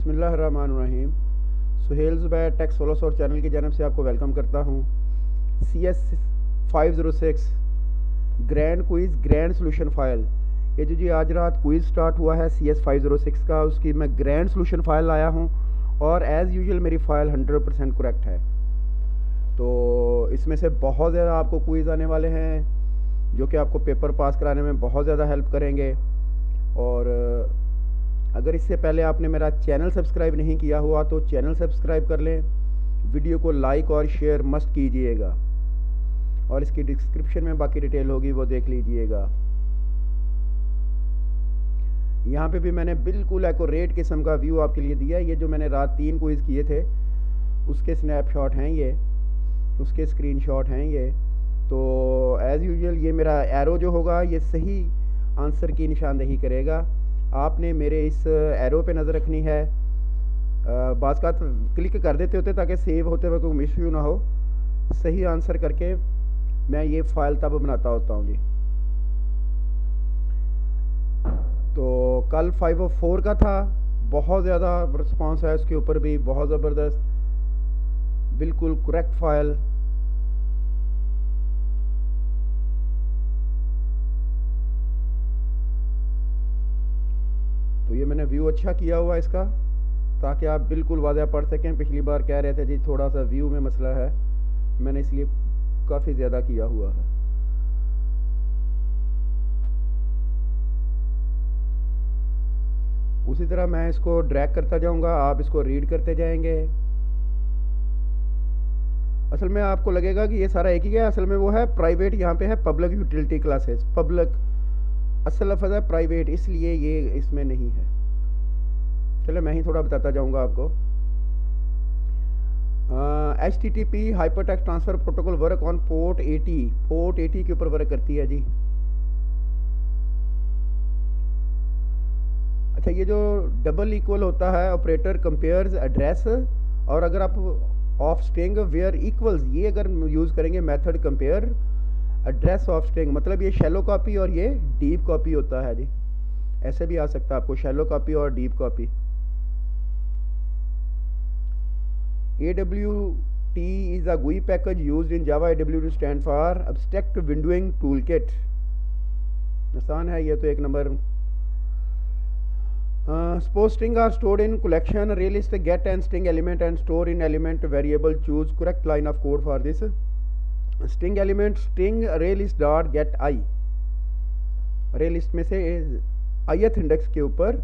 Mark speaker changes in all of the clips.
Speaker 1: बिस्मिल्लाहिर्रहमानिर्रहीम। Suhail Zubair Tech Solo Source channel की जानब से आपको वेलकम करता हूँ। CS506 grand quiz grand solution file, ये जो जी आज रात क्विज़ स्टार्ट हुआ है CS506 का, उसकी मैं ग्रैंड सोल्यूशन फ़ाइल लाया हूँ और एज़ यूजुअल मेरी फ़ाइल 100% करेक्ट है। तो इसमें से बहुत ज़्यादा आपको क्विज़ आने वाले हैं जो कि आपको पेपर पास कराने में बहुत ज़्यादा हेल्प करेंगे। और अगर इससे पहले आपने मेरा चैनल सब्सक्राइब नहीं किया हुआ तो चैनल सब्सक्राइब कर लें, वीडियो को लाइक और शेयर मस्ट कीजिएगा और इसकी डिस्क्रिप्शन में बाकी डिटेल होगी, वो देख लीजिएगा। यहाँ पे भी मैंने बिल्कुल एक्यूरेट किस्म का व्यू आपके लिए दिया है। ये जो मैंने रात 3 क्विज़ किए थे उसके स्नैपशॉट हैं, ये उसके स्क्रीनशॉट हैं ये। तो एज़ यूजुअल ये मेरा एरो जो होगा ये सही आंसर की निशानदेही करेगा। आपने मेरे इस एरो पे नज़र रखनी है। बाज़ का क्लिक कर देते होते ताकि सेव होते हुए कोई इशू ना हो। सही आंसर करके मैं ये फ़ाइल तब बनाता होता हूँ जी। तो कल 504 का था, बहुत ज़्यादा रिस्पांस है उसके ऊपर भी, बहुत ज़बरदस्त, बिल्कुल करेक्ट फ़ाइल। तो ये मैंने व्यू अच्छा किया हुआ है इसका ताकि आप बिल्कुल वाज़ह पढ़ सकें। पिछली बार कह रहे थे जी थोड़ा सा व्यू में मसला है, मैंने इसलिए काफ़ी ज़्यादा किया हुआ है। उसी तरह मैं इसको ड्रैग करता जाऊंगा, आप इसको रीड करते जाएंगे। असल में आपको लगेगा कि ये सारा एक ही है, असल में वो है प्राइवेट, यहाँ पे है पब्लिक यूटिलिटी क्लासेस। पब्लिक असल लफ्ज़ है, प्राइवेट इसलिए ये इसमें नहीं है। चलो मैं ही थोड़ा बताता जाऊंगा आपको। HTTP hypertext transfer protocol work on port 80 के ऊपर वर्क करती है जी। अच्छा, ये जो डबल इक्वल होता है, ऑपरेटर कंपेयर्स एड्रेस, और अगर आप ऑफ स्ट्रिंग वेयर इक्वल्स, ये अगर यूज़ करेंगे method compare address of string, मतलब ये शैलो कॉपी और ये डीप कॉपी होता है जी। ऐसे भी आ सकता है आपको, शैलो कॉपी और deep copy. AWT is a GUI package used in Java. AWT stand for Abstract Windowing Toolkit। आसान है ये तो, एक number. Suppose string are stored in collection, array list get and string element and store in element variable. Choose correct line of code for this. String element string array list dot get I, array list में से ith index के ऊपर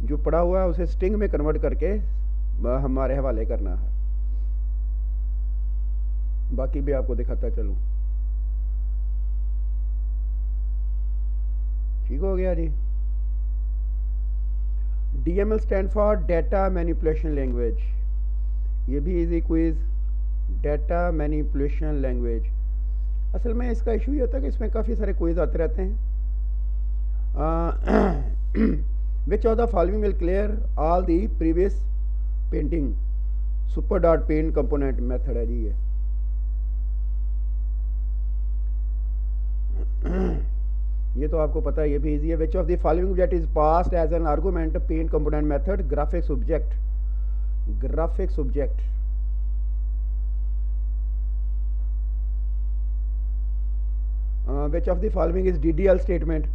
Speaker 1: जो पड़ा हुआ है उसे string में कन्वर्ट करके हमारे हवाले करना है। बाकी भी आपको दिखाता चलूं। ठीक हो गया जी। DML stand for data manipulation language, ये भी easy quiz. Data manipulation language, असल में इसका इशू ये होता है कि इसमें काफ़ी सारे क्विज आते रहते हैं। Which of the following will clear all the previous painting. Super dot paint component method है जी ये। ये तो आपको पता है, ये भी इजी है। Which of the following that is passed as an argument paint component method graphics object. Graphics object, which of the following is DDL statement.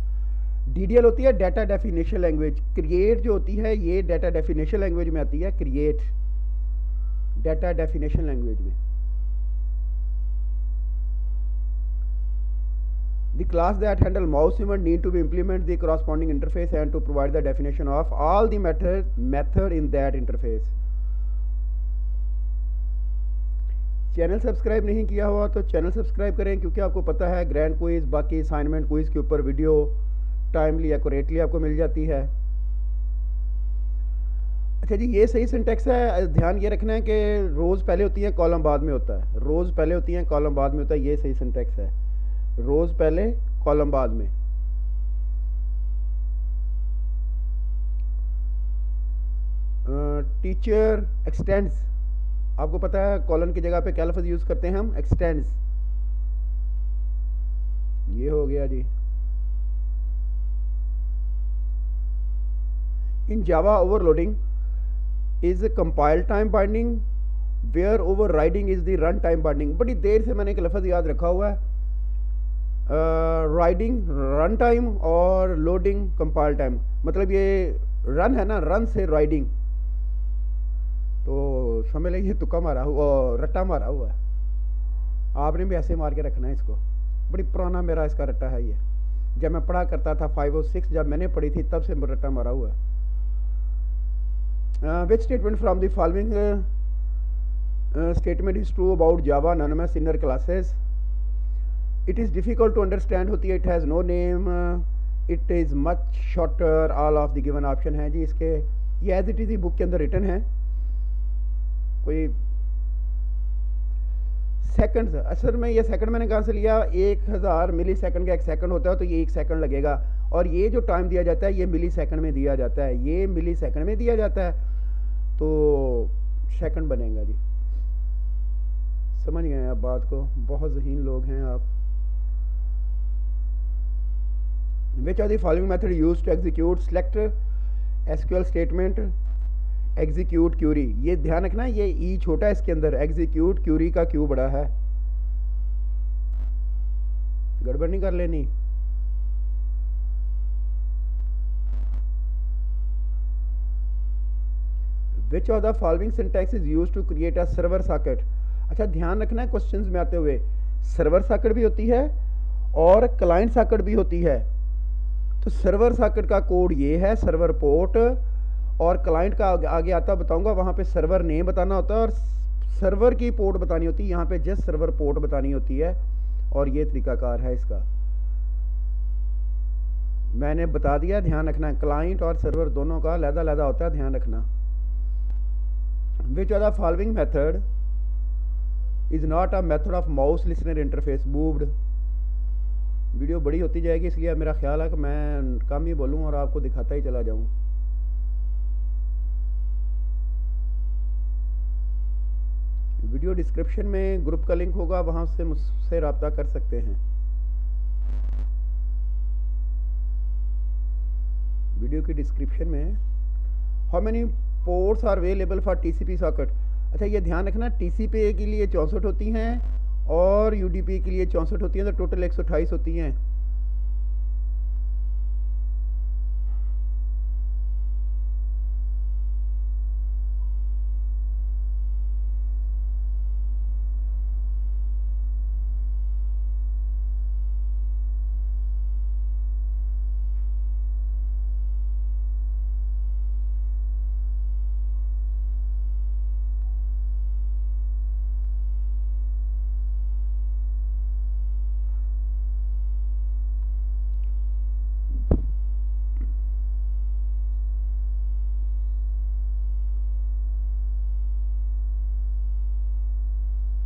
Speaker 1: DDL होती है डाटा डेफिनेशन लैंग्वेज। क्रिएट जो होती है ये डाटा डेफिनेशन लैंग्वेज में आती है। Create data definition language में। The class that handle mouse event need to be implement the corresponding interface and to provide the definition of all the method in that interface। Channel subscribe नहीं किया हुआ तो channel subscribe करें, क्योंकि आपको पता है ग्रैंड क्विज बाकी असाइनमेंट क्विज के ऊपर वीडियो टाइमली एक्यूरेटली आपको मिल जाती है। अच्छा जी, ये सही सिंटेक्स है। ध्यान ये रखना है कि रोज़ पहले होती है कॉलम बाद में होता है। रोज़ पहले होती है कॉलम बाद में होता है, ये सही सिंटेक्स है। रोज़ पहले कॉलम बाद में। टीचर एक्सटेंड्स, आपको पता है कॉलन की जगह पे क्या लफ्ज़ यूज़ करते हैं हम, एक्सटेंड्स। ये हो गया जी। In Java overloading, is compile time binding, where overriding is the run time binding. बड़ी देर से मैंने एक लफ्ज़ याद रखा हुआ है, राइडिंग रन टाइम और लोडिंग कंपाइल टाइम। मतलब ये रन है ना, रन से राइडिंग, तो समझ लीजिए तुक्का मारा हुआ, रट्टा मारा हुआ है। आपने भी ऐसे मार के रखना है इसको। बड़ी पुराना मेरा इसका रट्टा है ये, जब मैं पढ़ा करता था 5 और 6 जब मैंने पढ़ी थी तब से रट्टा मारा हुआ है। Which statement from the following statement is true about Java anonymous inner classes? It is difficult to understand होती है, it has no name, it is much shorter, all of the given option है जी इसके। ये as it is book के अंदर written है। कोई सेकंड, असल में ये सेकंड मैंने कहाँ से लिया, 1000 मिली सेकंड का एक सेकंड होता है, तो ये 1 सेकंड लगेगा। और ये जो टाइम दिया जाता है ये मिली सेकंड में दिया जाता है, ये मिली सेकंड में दिया जाता है, तो सेकंड बनेगा जी। समझ गए आप बात को, बहुत ज़हीन लोग हैं आप। Which are the following method use to execute select SQL statement, execute query. ये ध्यान रखना, ये ई छोटा है इसके अंदर, एग्जीक्यूट क्यूरी का क्यू बड़ा है, गड़बड़ नहीं कर लेनी। Which of the following syntax is use to create a server socket. अच्छा ध्यान रखना है क्वेश्चंस में आते हुए, सर्वर सॉकेट भी होती है और क्लाइंट सॉकेट भी होती है। तो सर्वर सॉकेट का कोड ये है, सर्वर पोर्ट, और क्लाइंट का आगे आता बताऊंगा, वहाँ पे सर्वर नेम बताना होता है और सर्वर की पोर्ट बतानी होती है। यहाँ पे जस्ट सर्वर पोर्ट बतानी होती है, और ये तरीकाकार है इसका, मैंने बता दिया। ध्यान रखना, क्लाइंट और सर्वर दोनों का अलग-अलग होता है, ध्यान रखना। Which are the following method is not a method of mouse listener interface moved. Video बड़ी होती जाएगी, इसलिए मेरा ख्याल है कि मैं कम ही बोलूँ और आपको दिखाता ही चला जाऊँ। वीडियो डिस्क्रिप्शन में ग्रुप का लिंक होगा, वहाँ से मुझसे रब्ता कर सकते हैं। वीडियो की डिस्क्रिप्शन में how many ports are available for TCP socket. अच्छा ये ध्यान रखना, टीसीपी के लिए 64 होती हैं और यूडीपी के लिए 64 होती हैं, तो टोटल 128 होती हैं।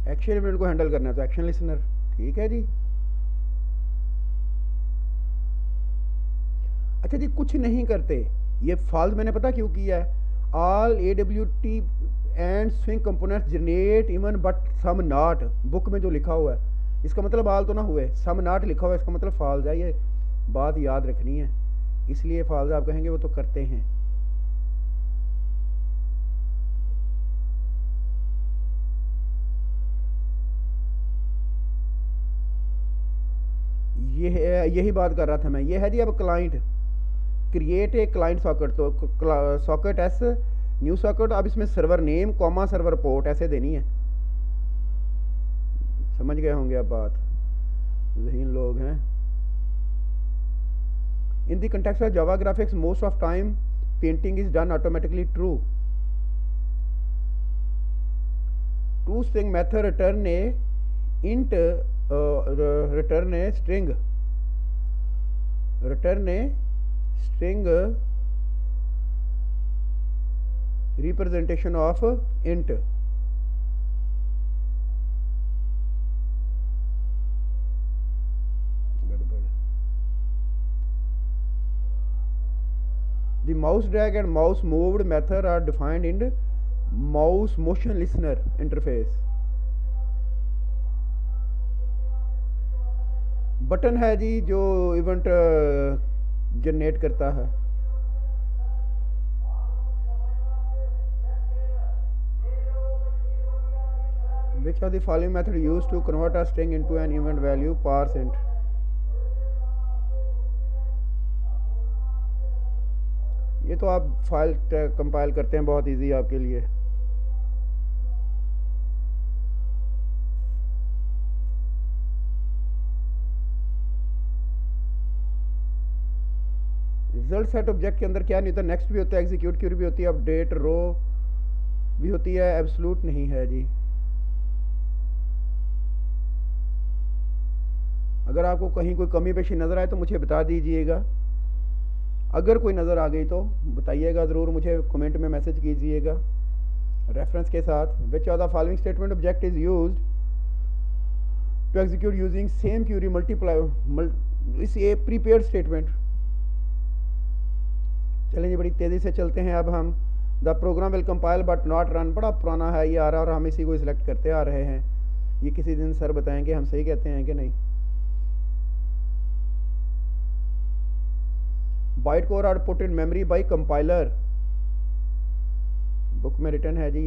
Speaker 1: एक्शन इवेंट को हैंडल करना है तो एक्शन लिसनर, ठीक है जी। अच्छा जी कुछ नहीं करते, ये फॉल्स मैंने पता क्यों किया है। All AWT and swing components generate even but some not, book में जो लिखा हुआ है इसका मतलब ऑल तो ना हुए, सम नॉट लिखा हुआ है इसका मतलब फॉल्स है। ये बात याद रखनी है, इसलिए फॉल्स आप कहेंगे वो तो करते हैं। ये है, यही बात कर रहा था मैं। ये है जी अब client, create a client socket, तो सॉकेट एस न्यू सॉकेट, अब इसमें server name comma server port ऐसे देनी है। समझ गए होंगे अब बात, ज़हीन लोग हैं। In the context of Java graphics most of time painting is done automatically true. To string method return a int, return a string representation of int। The mouse drag and mouse moved method are defined in mouse motion listener interface। Button है जी जो event generate करता है। Which are the following method use to convert a string into an event value %। ये तो आप file compile करते हैं, बहुत इजी आपके लिए। रिजल्ट सेट ऑब्जेक्ट के अंदर क्या नहीं होता, नेक्स्ट भी होता है, एग्जीक्यूट क्यूरी भी होती है, अपडेट रो भी होती है, एब्सोल्यूट नहीं है जी। अगर आपको कहीं कोई कमी पेशी नज़र आए तो मुझे बता दीजिएगा, अगर कोई नज़र आ गई तो बताइएगा ज़रूर, मुझे कमेंट में मैसेज कीजिएगा रेफरेंस के साथ। Which are the following statement object is used to execute using same query multiply is a prepared statement. चलें जी, बड़ी तेज़ी से चलते हैं अब हम। The program will compile but not run, बड़ा पुराना है ये आ रहा और हम इसी को सिलेक्ट करते आ रहे हैं। ये किसी दिन सर बताएंगे हम सही कहते हैं कि नहीं। Byte code are put in memory by compiler, book में रिटर्न है जी।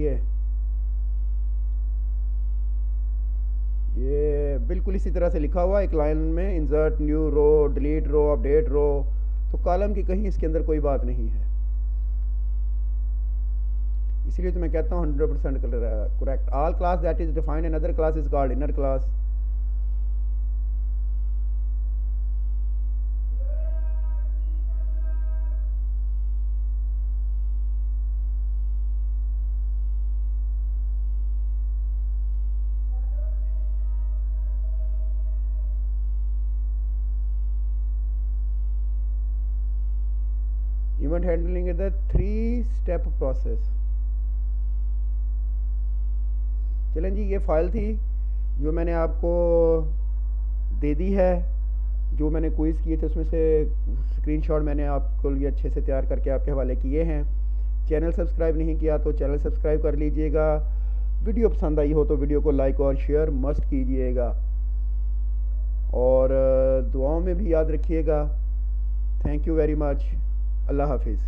Speaker 1: ये बिल्कुल इसी तरह से लिखा हुआ एक लाइन में, इंसर्ट न्यू रो, डिलीट रो, अपडेट रो, तो कॉलम की कहीं इसके अंदर कोई बात नहीं है। इसलिए तो मैं कहता हूँ 100% correct. All class that is defined in other class is called inner class. Event handling is the 3 step process. चलें जी, ये फाइल थी जो मैंने आपको दे दी है, जो मैंने क्विज़ किए थे उसमें से स्क्रीनशॉट मैंने आपको लिए अच्छे से तैयार करके आपके हवाले किए हैं। चैनल सब्सक्राइब नहीं किया तो चैनल सब्सक्राइब कर लीजिएगा। वीडियो पसंद आई हो तो वीडियो को लाइक और शेयर मस्ट कीजिएगा, और दुआओं में भी याद रखिएगा। Thank you very much. अल्लाह हाफिज़।